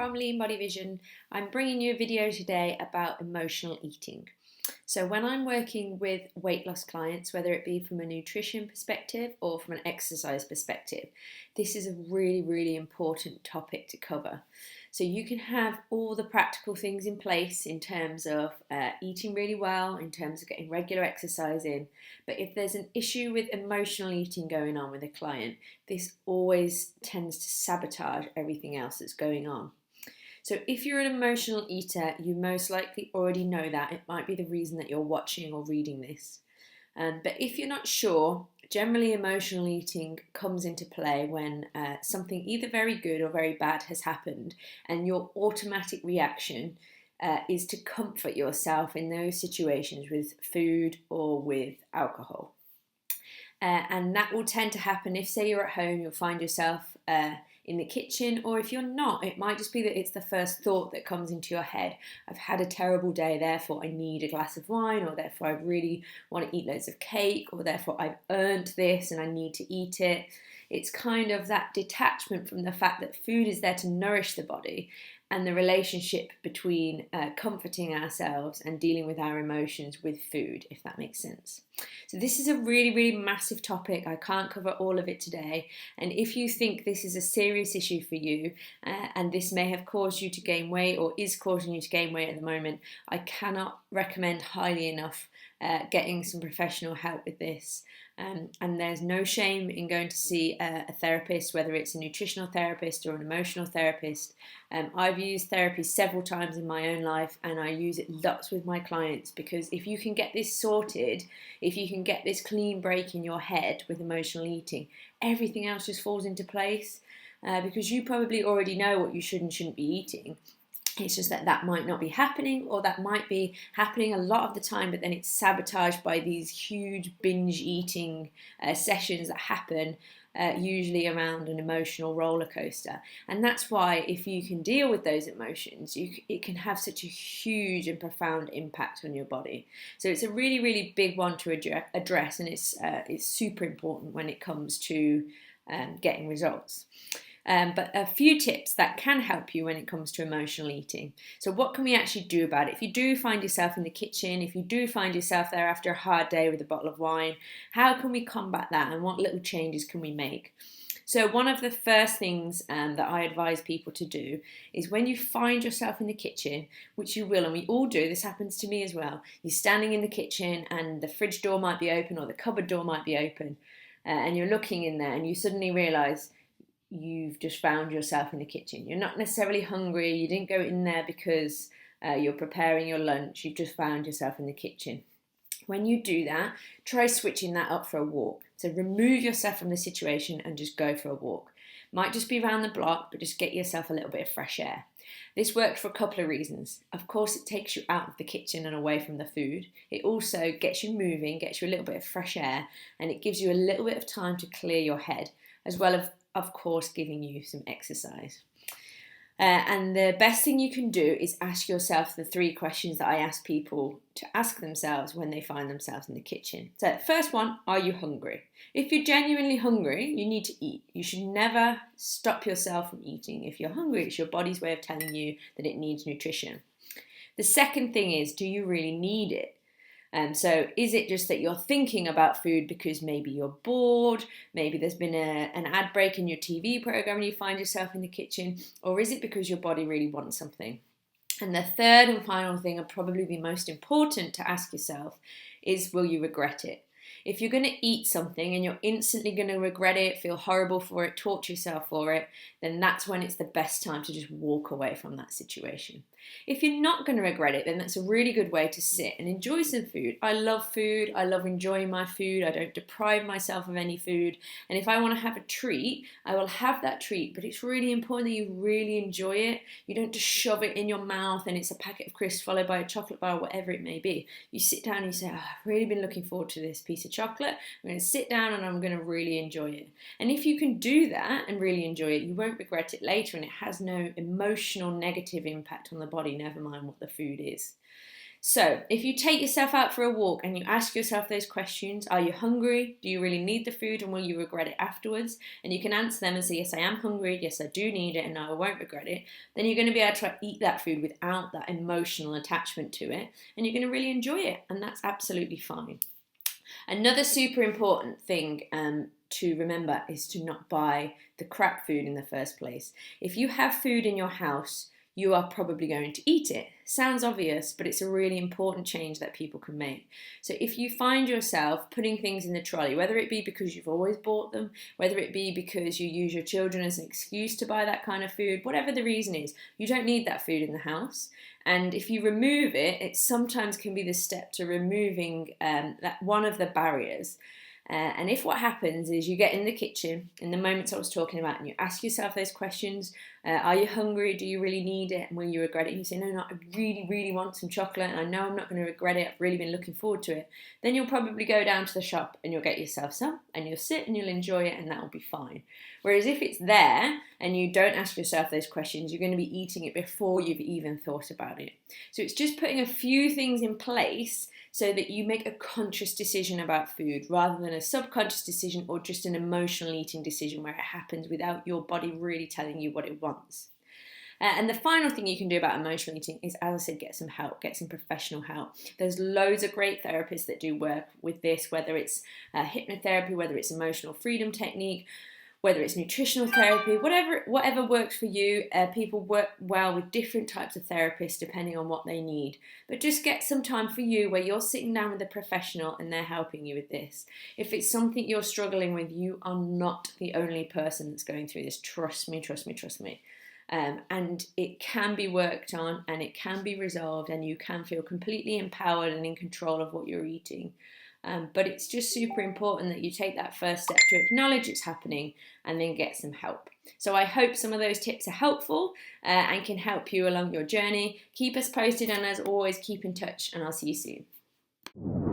from Lean Body Vision. I'm bringing you a video today about emotional eating. So when I'm working with weight loss clients, whether it be from a nutrition perspective or from an exercise perspective, this is a really important topic to cover. So you can have all the practical things in place in terms of eating really well, in terms of getting regular exercise in. But if there's an issue with emotional eating going on with a client, this always tends to sabotage everything else that's going on. So if you're an emotional eater, you most likely already know that. It might be the reason that you're watching or reading this. But if you're not sure, generally emotional eating comes into play when something either very good or very bad has happened, and your automatic reaction is to comfort yourself in those situations with food or with alcohol. And that will tend to happen if, say, you're at home, you'll find yourself in the kitchen, or if you're not, it might just be that it's the first thought that comes into your head. I've had a terrible day, therefore I need a glass of wine, or therefore I really want to eat loads of cake, or therefore I've earned this and I need to eat it. It's kind of that detachment from the fact that food is there to nourish the body, and the relationship between comforting ourselves and dealing with our emotions with food, if that makes sense. So this is a really massive topic. I can't cover all of it today. And if you think this is a serious issue for you, and this may have caused you to gain weight or is causing you to gain weight at the moment, I cannot recommend highly enough getting some professional help with this. And there's no shame in going to see a therapist, whether it's a nutritional therapist or an emotional therapist. I've used therapy several times in my own life, and I use it lots with my clients, because if you can get this sorted, if you can get this clean break in your head with emotional eating, everything else just falls into place, because you probably already know what you should and shouldn't be eating. It's just that might not be happening, or that might be happening a lot of the time, but then it's sabotaged by these huge binge eating sessions that happen usually around an emotional roller coaster. And that's why, if you can deal with those emotions, it can have such a huge and profound impact on your body. So it's a really big one to address, and it's super important when it comes to getting results. But a few tips that can help you when it comes to emotional eating. So what can we actually do about it? If you do find yourself in the kitchen, if you do find yourself there after a hard day with a bottle of wine, how can we combat that, and what little changes can we make? So one of the first things that I advise people to do is, when you find yourself in the kitchen, which you will, and we all do, this happens to me as well, you're standing in the kitchen and the fridge door might be open or the cupboard door might be open, and you're looking in there and you suddenly realise you've just found yourself in the kitchen. You're not necessarily hungry, you didn't go in there because you're preparing your lunch, you've just found yourself in the kitchen. When you do that, try switching that up for a walk. So remove yourself from the situation and just go for a walk. Might just be around the block, but just get yourself a little bit of fresh air. This works for a couple of reasons. Of course, it takes you out of the kitchen and away from the food. It also gets you moving, gets you a little bit of fresh air, and it gives you a little bit of time to clear your head, as well as, of course, giving you some exercise. And the best thing you can do is ask yourself the 3 questions that I ask people to ask themselves when they find themselves in the kitchen. So first one, are you hungry? If you're genuinely hungry, you need to eat. You should never stop yourself from eating. If you're hungry, it's your body's way of telling you that it needs nutrition. The second thing is, do you really need it? So is it just that you're thinking about food because maybe you're bored, maybe there's been an ad break in your TV program and you find yourself in the kitchen, or is it because your body really wants something? And the third and final thing, and probably the most important to ask yourself, is, will you regret it? If you're going to eat something and you're instantly going to regret it, feel horrible for it, torture yourself for it, then that's when it's the best time to just walk away from that situation. If you're not going to regret it, then that's a really good way to sit and enjoy some food. I love food. I love enjoying my food. I don't deprive myself of any food. And if I want to have a treat, I will have that treat. But it's really important that you really enjoy it. You don't just shove it in your mouth and it's a packet of crisps followed by a chocolate bar, whatever it may be. You sit down and you say, oh, I've really been looking forward to this piece of chocolate. I'm going to sit down and I'm going to really enjoy it. And if you can do that and really enjoy it, you won't regret it later, and it has no emotional negative impact on the body, never mind what the food is. So, if you take yourself out for a walk and you ask yourself those questions, are you hungry? Do you really need the food and will you regret it afterwards? And you can answer them and say, yes, I am hungry, yes, I do need it, and no, I won't regret it. Then you're going to be able to eat that food without that emotional attachment to it, and you're going to really enjoy it, and that's absolutely fine. Another super important thing to remember is to not buy the crap food in the first place. If you have food in your house, you are probably going to eat it. Sounds obvious, but it's a really important change that people can make. So if you find yourself putting things in the trolley, whether it be because you've always bought them, whether it be because you use your children as an excuse to buy that kind of food, whatever the reason is, you don't need that food in the house. And if you remove it, it sometimes can be the step to removing that one of the barriers. And if what happens is you get in the kitchen, in the moments I was talking about, and you ask yourself those questions, are you hungry? Do you really need it? And will you regret it? And you say, no, I really, really want some chocolate, and I know I'm not going to regret it. I've really been looking forward to it. Then you'll probably go down to the shop and you'll get yourself some, and you'll sit and you'll enjoy it, and that'll be fine. Whereas if it's there and you don't ask yourself those questions, you're going to be eating it before you've even thought about it. So it's just putting a few things in place so that you make a conscious decision about food rather than a subconscious decision or just an emotional eating decision where it happens without your body really telling you what it wants. And the final thing you can do about emotional eating is, as I said, get some help, get some professional help. There's loads of great therapists that do work with this, whether it's hypnotherapy, whether it's emotional freedom technique, whether it's nutritional therapy, whatever works for you. People work well with different types of therapists depending on what they need. But just get some time for you where you're sitting down with a professional and they're helping you with this. If it's something you're struggling with, you are not the only person that's going through this. Trust me, trust me, trust me. And it can be worked on and it can be resolved and you can feel completely empowered and in control of what you're eating. But it's just super important that you take that first step to acknowledge it's happening and then get some help. So I hope some of those tips are helpful and can help you along your journey. Keep us posted, and as always, keep in touch, and I'll see you soon.